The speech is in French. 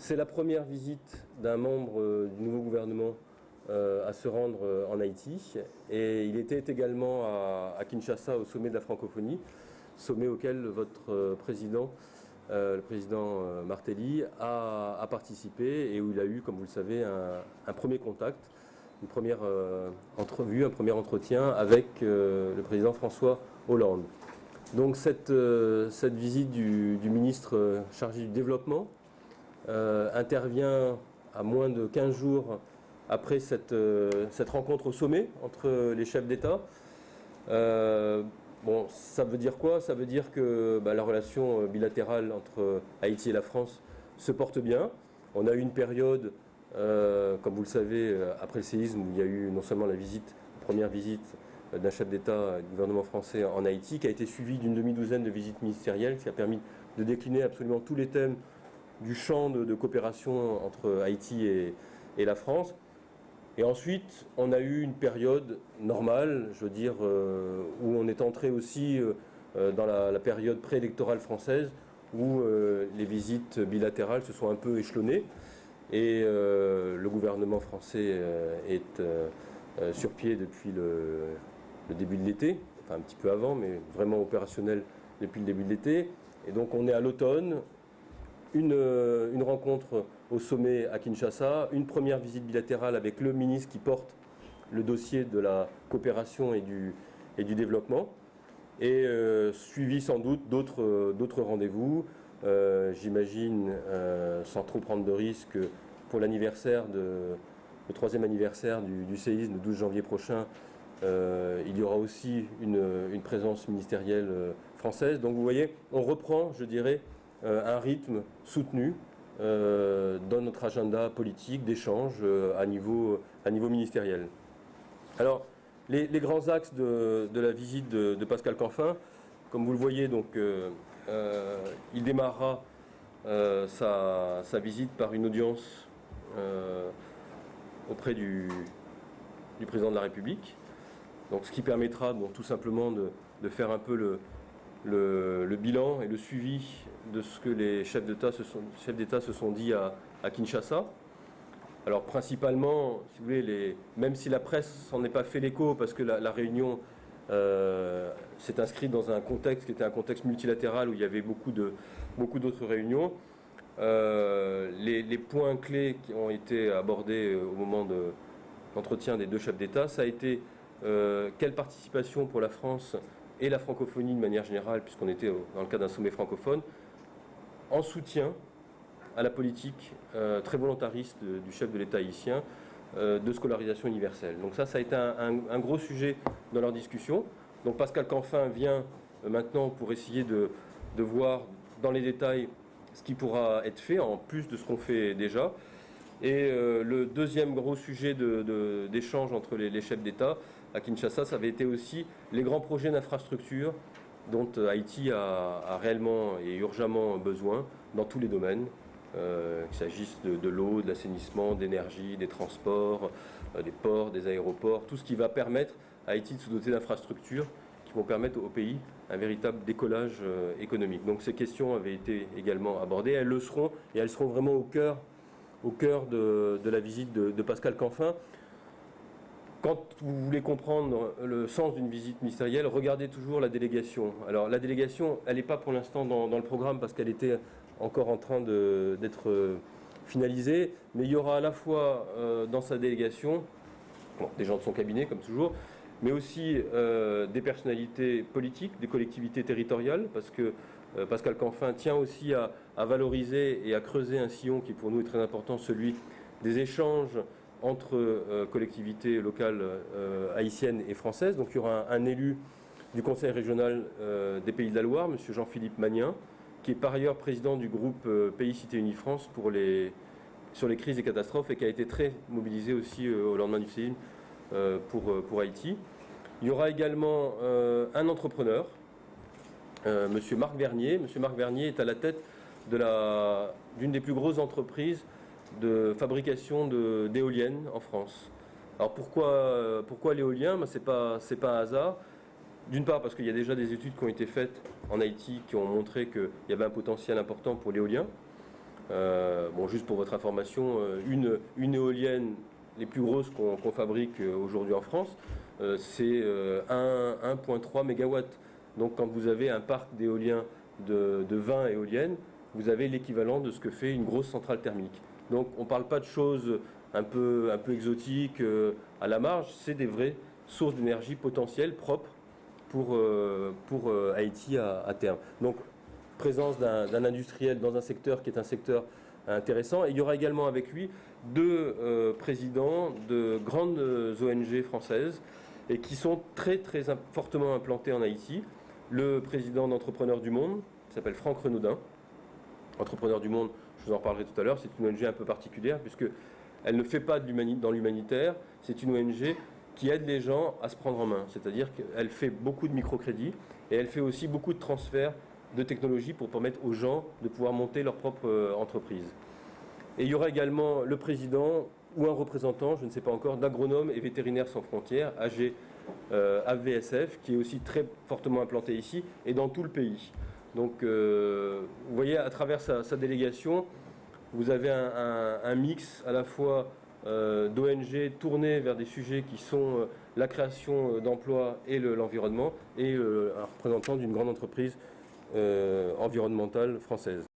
C'est la première visite d'un membre du nouveau gouvernement à se rendre en Haïti. Et il était également à Kinshasa au sommet de la francophonie, sommet auquel votre président, le président Martelly, a participé et où il a eu, comme vous le savez, un premier contact, une première entrevue, un premier entretien avec le président François Hollande. Donc cette visite du ministre chargé du développement intervient à moins de 15 jours après cette rencontre au sommet entre les chefs d'État. Bon, ça veut dire quoi? Ça veut dire que la relation bilatérale entre Haïti et la France se porte bien. On a eu une période, comme vous le savez, après le séisme, où il y a eu non seulement la première visite d'un chef d'État du gouvernement français en Haïti, qui a été suivie d'une demi-douzaine de visites ministérielles, qui a permis de décliner absolument tous les thèmes du champ de coopération entre Haïti et la France. Et ensuite, on a eu une période normale, je veux dire, où on est entré aussi dans la période préélectorale française, où les visites bilatérales se sont un peu échelonnées. Et le gouvernement français est sur pied depuis le début de l'été, enfin un petit peu avant, mais vraiment opérationnel depuis le début de l'été. Et donc on est à l'automne. Une rencontre au sommet à Kinshasa, une première visite bilatérale avec le ministre qui porte le dossier de la coopération et du développement, et suivi sans doute d'autres rendez-vous, j'imagine, sans trop prendre de risques, pour l'anniversaire, le 3e anniversaire du séisme, le 12 janvier prochain, il y aura aussi une présence ministérielle française. Donc vous voyez, on reprend, je dirais, un rythme soutenu dans notre agenda politique d'échange à niveau ministériel. Alors, les grands axes de la visite de Pascal Canfin, comme vous le voyez, donc, il démarrera sa visite par une audience auprès du président de la République, donc, ce qui permettra donc, tout simplement de faire un peu le bilan et le suivi de ce que les chefs d'État se sont dit à Kinshasa. Alors principalement, si vous voulez, même si la presse s'en est pas fait l'écho, parce que la réunion s'est inscrite dans un contexte qui était un contexte multilatéral où il y avait beaucoup d'autres réunions, les points clés qui ont été abordés au moment de l'entretien des deux chefs d'État, ça a été quelle participation pour la France et la francophonie de manière générale, puisqu'on était dans le cadre d'un sommet francophone, en soutien à la politique très volontariste du chef de l'État haïtien de scolarisation universelle. Donc ça a été un gros sujet dans leur discussion. Donc Pascal Canfin vient maintenant pour essayer de voir dans les détails ce qui pourra être fait, en plus de ce qu'on fait déjà. Et le deuxième gros sujet d'échange entre les chefs d'État à Kinshasa, ça avait été aussi les grands projets d'infrastructure dont Haïti a réellement et urgemment besoin dans tous les domaines, qu'il s'agisse de l'eau, de l'assainissement, d'énergie, des transports, des ports, des aéroports, tout ce qui va permettre à Haïti de se doter d'infrastructures qui vont permettre au pays un véritable décollage économique. Donc ces questions avaient été également abordées, elles le seront, et elles seront vraiment au cœur de la visite de Pascal Canfin. Quand vous voulez comprendre le sens d'une visite ministérielle, regardez toujours la délégation. Alors la délégation, elle n'est pas pour l'instant dans le programme parce qu'elle était encore en train d'être finalisée, mais il y aura à la fois dans sa délégation, des gens de son cabinet comme toujours, mais aussi des personnalités politiques, des collectivités territoriales, parce que Pascal Canfin tient aussi à valoriser et à creuser un sillon qui pour nous est très important, celui des échanges entre collectivités locales haïtiennes et françaises. Donc il y aura un élu du conseil régional des Pays de la Loire, M. Jean-Philippe Magnin, qui est par ailleurs président du groupe Pays Cité Unie France sur les crises et catastrophes et qui a été très mobilisé aussi au lendemain du séisme pour Haïti. Il y aura également un entrepreneur, M. Marc Vernier. M. Marc Vernier est à la tête d'une des plus grosses entreprises de fabrication d'éoliennes en France. Alors pourquoi l'éolien? C'est pas un hasard. D'une part parce qu'il y a déjà des études qui ont été faites en Haïti qui ont montré qu'il y avait un potentiel important pour l'éolien. Bon, juste pour votre information, une éolienne, les plus grosses qu'on fabrique aujourd'hui en France, c'est 1,3 MW. Donc quand vous avez un parc d'éoliens de 20 éoliennes, vous avez l'équivalent de ce que fait une grosse centrale thermique. Donc on ne parle pas de choses un peu exotiques à la marge, c'est des vraies sources d'énergie potentielles, propres pour Haïti à terme. Donc présence d'un industriel dans un secteur qui est un secteur intéressant. Et il y aura également avec lui deux présidents de grandes ONG françaises et qui sont fortement implantés en Haïti. Le président d'Entrepreneurs du Monde, qui s'appelle Franck Renaudin. Entrepreneurs du Monde, je vous en reparlerai tout à l'heure, c'est une ONG un peu particulière puisqu'elle ne fait pas dans l'humanitaire, c'est une ONG qui aide les gens à se prendre en main. C'est-à-dire qu'elle fait beaucoup de microcrédits et elle fait aussi beaucoup de transferts de technologie pour permettre aux gens de pouvoir monter leur propre entreprise. Et il y aura également le président ou un représentant, je ne sais pas encore, d'Agronomes et Vétérinaires sans frontières, AVSF, qui est aussi très fortement implanté ici et dans tout le pays. Donc vous voyez, à travers sa délégation, vous avez un mix à la fois d'ONG tournées vers des sujets qui sont la création d'emplois et l'environnement, et un représentant d'une grande entreprise environnementale française.